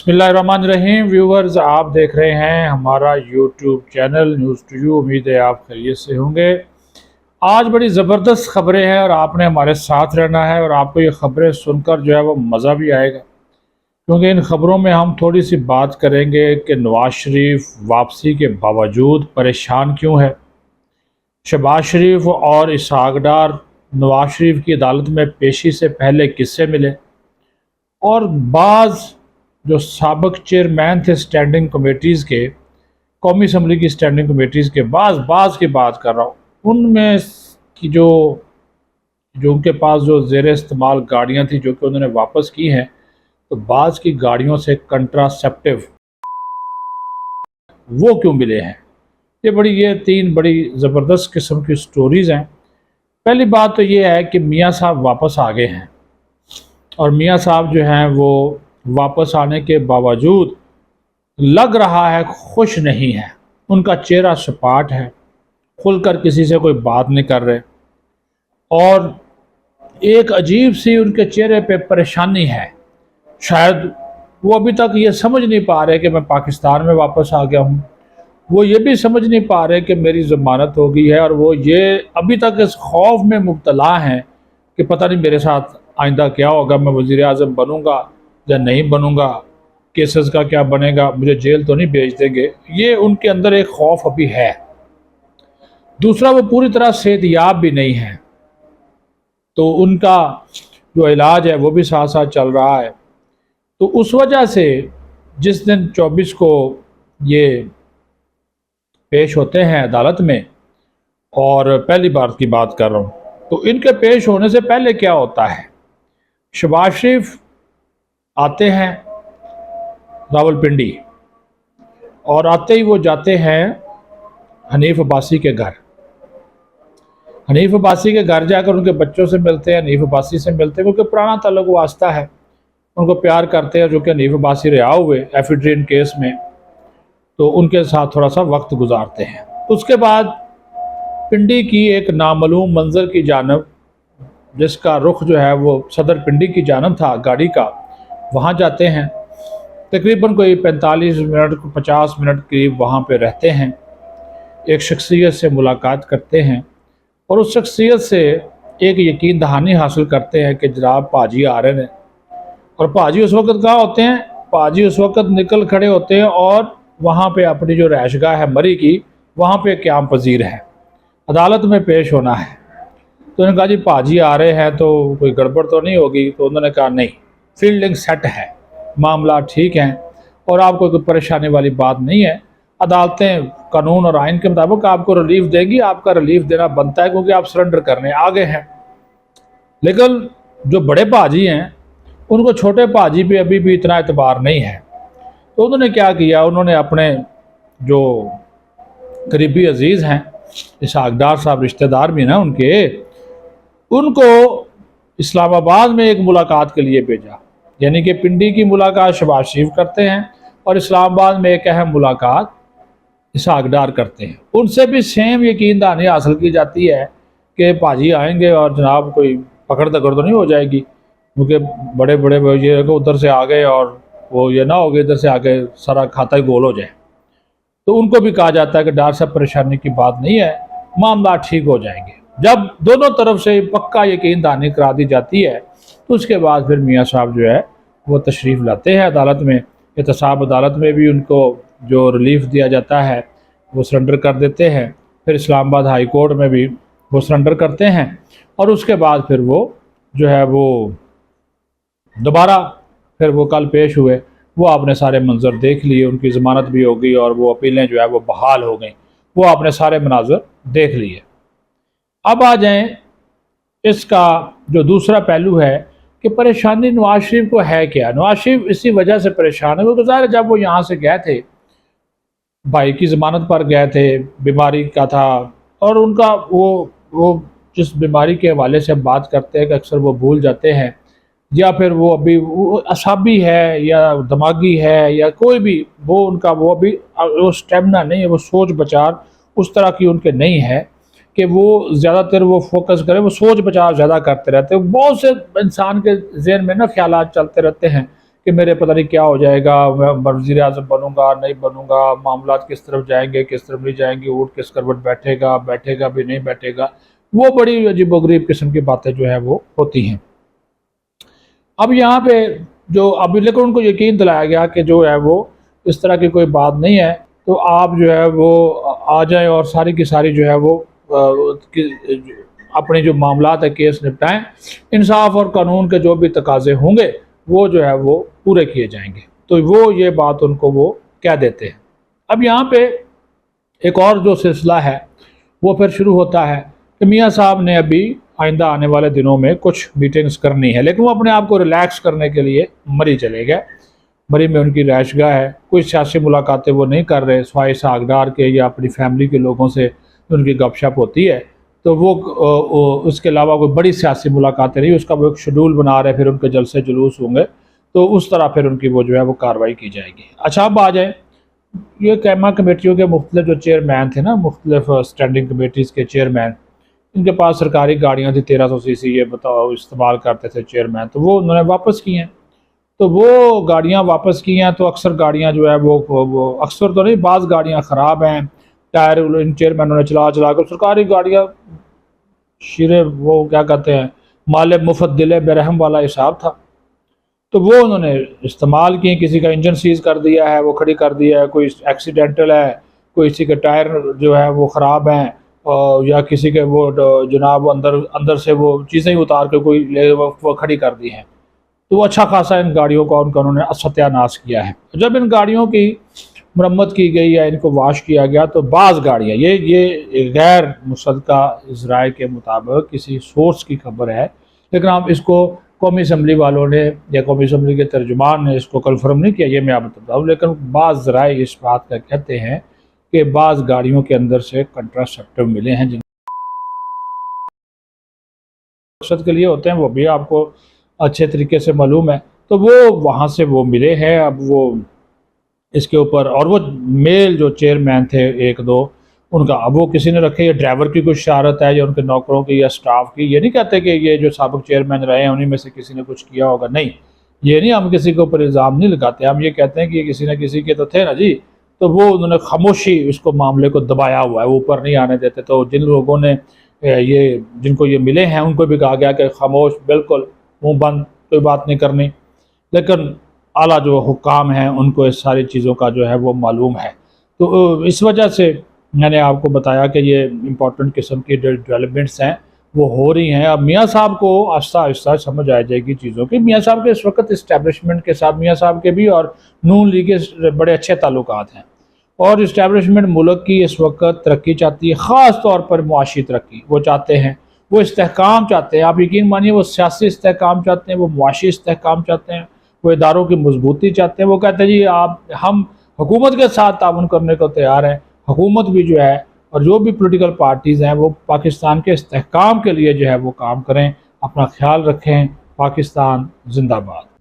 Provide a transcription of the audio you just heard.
बिस्मिल्लाहिर्रहमानिर्रहीम। व्यूवर्स, आप देख रहे हैं हमारा YouTube channel news to you. उम्मीद है आप खैरियत से होंगे। आज बड़ी ज़बरदस्त खबरें हैं और आपने हमारे साथ रहना है और आपको ये खबरें सुनकर जो है वो मज़ा भी आएगा, क्योंकि इन खबरों में हम थोड़ी सी बात करेंगे कि नवाज़ शरीफ वापसी के बावजूद परेशान क्यों है। शहबाज शरीफ और इसहाक डार नवाज़ शरीफ की अदालत में पेशी से पहले किससे मिले, और बाज़ जो साबिक चेयरमैन थे स्टैंडिंग कमेटीज़ के, कौमी असम्बली की स्टैंडिंग कमेटीज़ के बाज़ की बात कर रहा हूँ, उनमें की जो उनके पास जो ज़ेर इस्तेमाल गाड़ियाँ थी जो कि उन्होंने वापस की हैं, तो बाज़ की गाड़ियों से कंट्रासेप्टिव वो क्यों मिले हैं। ये तीन बड़ी ज़बरदस्त किस्म की स्टोरीज़ हैं। पहली बात तो ये है कि मियाँ साहब वापस आ गए हैं और मियाँ साहब जो हैं वो वापस आने के बावजूद लग रहा है खुश नहीं है। उनका चेहरा सपाट है, खुलकर किसी से कोई बात नहीं कर रहे, और एक अजीब सी उनके चेहरे पे परेशानी है। शायद वो अभी तक ये समझ नहीं पा रहे कि मैं पाकिस्तान में वापस आ गया हूँ। वो ये भी समझ नहीं पा रहे कि मेरी ज़मानत हो गई है, और वो ये अभी तक इस खौफ में मुब्तला हैं कि पता नहीं मेरे साथ आइंदा क्या होगा, मैं वज़ीर आज़म बनूँगा या नहीं बनूँगा, केसेस का क्या बनेगा, मुझे जेल तो नहीं भेज देंगे। ये उनके अंदर एक खौफ अभी है। दूसरा, वो पूरी तरह सेहतयाब भी नहीं है, तो उनका जो इलाज है वो भी साथ साथ चल रहा है। तो उस वजह से जिस दिन 24 को ये पेश होते हैं अदालत में, और पहली बार की बात कर रहा हूँ, तो इनके पेश होने से पहले क्या होता है, शहबाज शरीफ आते हैं रावलपिंडी, और आते ही वो जाते हैं हनीफ अब्बासी के घर। हनीफ अब्बासी के घर जाकर उनके बच्चों से मिलते हैं, हनीफ अब्बासी से मिलते हैं, क्योंकि पुराना ताल्लुक वास्ता है, उनको प्यार करते हैं। जो कि हनीफ अब्बासी रिहा हुए एफिड्रीन केस में, तो उनके साथ थोड़ा सा वक्त गुजारते हैं। उसके बाद पिंडी की एक नामालूम मंजर की जानब, जिसका रुख जो है वो सदर पिंडी की जानब था गाड़ी का, वहाँ जाते हैं। तकरीबन कोई 45 मिनट 50 मिनट करीब वहाँ पे रहते हैं। एक शख्सियत से मुलाकात करते हैं और उस शख्सियत से एक यकीन दहानी हासिल करते हैं कि जनाब पाजी आ रहे हैं। और पाजी उस वक़्त कहाँ होते हैं, पाजी उस वक़्त निकल खड़े होते हैं और वहाँ पे अपनी जो रहायशगाह है मरी की, वहाँ पे क़याम पजीर है, अदालत में पेश होना है। तो उन्होंने कहा जी पाजी आ रहे हैं तो कोई गड़बड़ तो नहीं होगी। तो उन्होंने कहा नहीं, फील्डिंग सेट है, मामला ठीक हैं और आपको कोई परेशानी वाली बात नहीं है। अदालतें कानून और आइन के मुताबिक आपको रिलीफ देगी, आपका रिलीफ देना बनता है, क्योंकि आप सरेंडर करने आगे हैं। लेकिन जो बड़े पाजी हैं उनको छोटे पाजी पे अभी भी इतना एतबार नहीं है। तो उन्होंने क्या किया, उन्होंने अपने जो करीबी अजीज़ हैं, इसहाक डार साहब रिश्तेदार भी ना उनके, उनको इस्लामाबाद में एक मुलाकात के लिए भेजा। यानी कि पिंडी की मुलाकात शहबाज शरीफ करते हैं और इस्लामाबाद में एक अहम मुलाकात इसहाक डार करते हैं। उनसे भी सेम यकीन दहानी हासिल की जाती है कि पाजी आएंगे और जनाब कोई पकड़ दकड़ तो नहीं हो जाएगी, क्योंकि बड़े बड़े ये उधर से आ गए और वो ये ना हो गए इधर से आके सारा खाता ही गोल हो जाए। तो उनको भी कहा जाता है कि डार साहब परेशानी की बात नहीं है, मामला ठीक हो जाएंगे। जब दोनों तरफ से पक्का यकीन दहानी करा दी जाती है, तो उसके बाद फिर मियाँ साहब जो है वो तशरीफ़ लाते हैं अदालत में। एहतसाब अदालत में भी उनको जो रिलीफ दिया जाता है वो सरेंडर कर देते हैं। फिर इस्लामाबाद हाई कोर्ट में भी वो सरेंडर करते हैं, और उसके बाद फिर वो जो है वो दोबारा फिर वो कल पेश हुए। वो आपने सारे मंजर देख लिए, उनकी ज़मानत भी हो गई और वो अपीलें जो है वो बहाल हो गई। वो आपने सारे मनाजर देख लिए। अब आ जाएं, इसका जो दूसरा पहलू है कि परेशानी नवाज शरीफ को है क्या। नवाज शरीफ इसी वजह से परेशान है, क्योंकि ज़ाहिर जब वो यहाँ से गए थे, भाई की ज़मानत पर गए थे, बीमारी का था, और उनका वो जिस बीमारी के हवाले से हम बात करते हैं कि अक्सर वो भूल जाते हैं, या फिर वो अभी वो असाबी है या दिमागी है या कोई भी, वो उनका वो अभी वो स्टेमिना नहीं है, वो सोच बचार उस तरह की उनके नहीं है कि वो ज़्यादातर वो फोकस करें, वो सोच बचाव ज़्यादा करते रहते हैं। बहुत से इंसान के जहन में ना ख्यालात चलते रहते हैं کہ میرے پتہ نہیں کیا ہو جائے گا، میں وزیر اعظم بنوں گا نہیں بنوں گا، معاملات کس طرف جائیں گے کس طرف نہیں جائیں گے، اونٹ کس کروٹ بیٹھے گا بھی نہیں بیٹھے گا، وہ بڑی عجیب و غریب قسم کی باتیں جو ہے وہ ہوتی ہیں۔ اب یہاں پہ ابھی لیکن ان کو یقین دلایا گیا کہ جو ہے وہ اس طرح کی کوئی بات نہیں ہے، تو آپ جو ہے وہ آ جائیں اور ساری کی ساری جو ہے وہ اپنے جو معاملات ہے کیس نپٹائیں، انصاف اور قانون کے جو بھی تقاضے ہوں گے وہ جو ہے وہ پورے کیے جائیں گے۔ تو وہ یہ بات ان کو وہ کہہ دیتے ہیں۔ اب یہاں پہ ایک اور جو سلسلہ ہے وہ پھر شروع ہوتا ہے کہ میاں صاحب نے ابھی آئندہ آنے والے دنوں میں کچھ میٹنگز کرنی ہے، لیکن وہ اپنے آپ کو ریلیکس کرنے کے لیے مری چلے گئے۔ مری میں ان کی رہائش گاہ ہے، کوئی سیاسی ملاقاتیں وہ نہیں کر رہے سوائے ساگدار کے یا اپنی فیملی کے لوگوں سے ان کی گپ شپ ہوتی ہے، تو وہ اس کے علاوہ کوئی بڑی سیاسی ملاقاتیں نہیں، اس کا وہ ایک شیڈول بنا رہے، پھر ان کے جلسے جلوس ہوں گے، تو اس طرح پھر ان کی وہ جو ہے وہ کارروائی کی جائے گی۔ اچھا اب آ جائیں یہ قائمہ کمیٹیوں کے مختلف جو چیئرمین تھے نا، مختلف اسٹینڈنگ کمیٹیز کے چیئرمین، ان کے پاس سرکاری گاڑیاں تھی 1300 سی سی، یہ بتاؤ استعمال کرتے تھے چیئرمین، تو وہ انہوں نے واپس کی ہیں۔ تو وہ گاڑیاں واپس کی ہیں تو اکثر گاڑیاں جو ہے وہ اکثر تو نہیں، بعض گاڑیاں خراب ہیں، ٹائر ان چیئرمینوں نے چلا کر سرکاری گاڑیاں شیرے وہ کیا کہتے ہیں مال مفت دل برحم والا حساب تھا، تو وہ انہوں نے استعمال کی، کسی کا انجن سیز کر دیا ہے، وہ کھڑی کر دیا ہے، کوئی ایکسیڈنٹل ہے، کوئی کسی کے ٹائر جو ہے وہ خراب ہیں، یا کسی کے وہ جناب اندر سے وہ چیزیں اتار کے کوئی وہ کھڑی کر دی ہیں، تو وہ اچھا خاصا ان گاڑیوں کا انہوں نے ستیہ ناش کیا ہے۔ جب ان گاڑیوں کی مرمت کی گئی یا ان کو واش کیا گیا تو بعض گاڑیاں یہ غیر مصدقہ ذرائع کے مطابق کسی سورس کی خبر ہے، لیکن آپ اس کو قومی اسمبلی والوں نے یا قومی اسمبلی کے ترجمان نے اس کو کنفرم نہیں کیا، یہ میں آپ بتاتا ہوں، لیکن بعض ذرائع اس بات کا کہتے ہیں کہ بعض گاڑیوں کے اندر سے کنٹراسیپٹیو ملے ہیں جن مقصد کے لیے ہوتے ہیں، وہ بھی آپ کو اچھے طریقے سے معلوم ہے، تو وہ وہاں سے وہ ملے ہیں۔ اب وہ اس کے اوپر اور وہ میل جو چیئرمین تھے ایک دو ان کا، اب وہ کسی نے رکھے، یہ ڈرائیور کی کوئی شرارت ہے یا ان کے نوکروں کی یا سٹاف کی، یہ نہیں کہتے کہ یہ جو سابق چیئرمین رہے ہیں انہی میں سے کسی نے کچھ کیا ہوگا، نہیں، یہ نہیں، ہم کسی کے اوپر الزام نہیں لگاتے، ہم یہ کہتے ہیں کہ یہ کسی نہ کسی کے تو تھے نا جی، تو وہ انہوں نے خاموشی اس کو معاملے کو دبایا ہوا ہے، وہ اوپر نہیں آنے دیتے، تو جن لوگوں نے جن کو یہ ملے ہیں ان کو بھی کہا گیا کہ خاموش، بالکل منہ بند، کوئی بات نہیں کرنی، لیکن اعلیٰ جو حکام ہیں ان کو اس ساری چیزوں کا جو ہے وہ معلوم ہے۔ تو اس وجہ سے میں نے آپ کو بتایا کہ یہ امپورٹنٹ قسم کی ڈیولپمنٹس ہیں وہ ہو رہی ہیں۔ اب میاں صاحب کو آہستہ آہستہ سمجھ آ جائے گی چیزوں کی۔ میاں صاحب کے اس وقت اسٹیبلشمنٹ کے ساتھ میاں صاحب کے بھی اور نون لیگ کے بڑے اچھے تعلقات ہیں، اور اسٹیبلشمنٹ ملک کی اس وقت ترقی چاہتی ہے، خاص طور پر معاشی ترقی وہ چاہتے ہیں، وہ استحکام چاہتے ہیں، آپ یقین مانیے وہ سیاسی استحکام چاہتے ہیں، وہ معاشی استحکام چاہتے ہیں، وہ اداروں کی مضبوطی چاہتے ہیں۔ وہ کہتے ہیں جی ہم حکومت کے ساتھ تعاون کرنے کو تیار ہیں، حکومت بھی جو ہے اور جو بھی پولیٹیکل پارٹیز ہیں وہ پاکستان کے استحکام کے لیے جو ہے وہ کام کریں، اپنا خیال رکھیں۔ پاکستان زندہ باد۔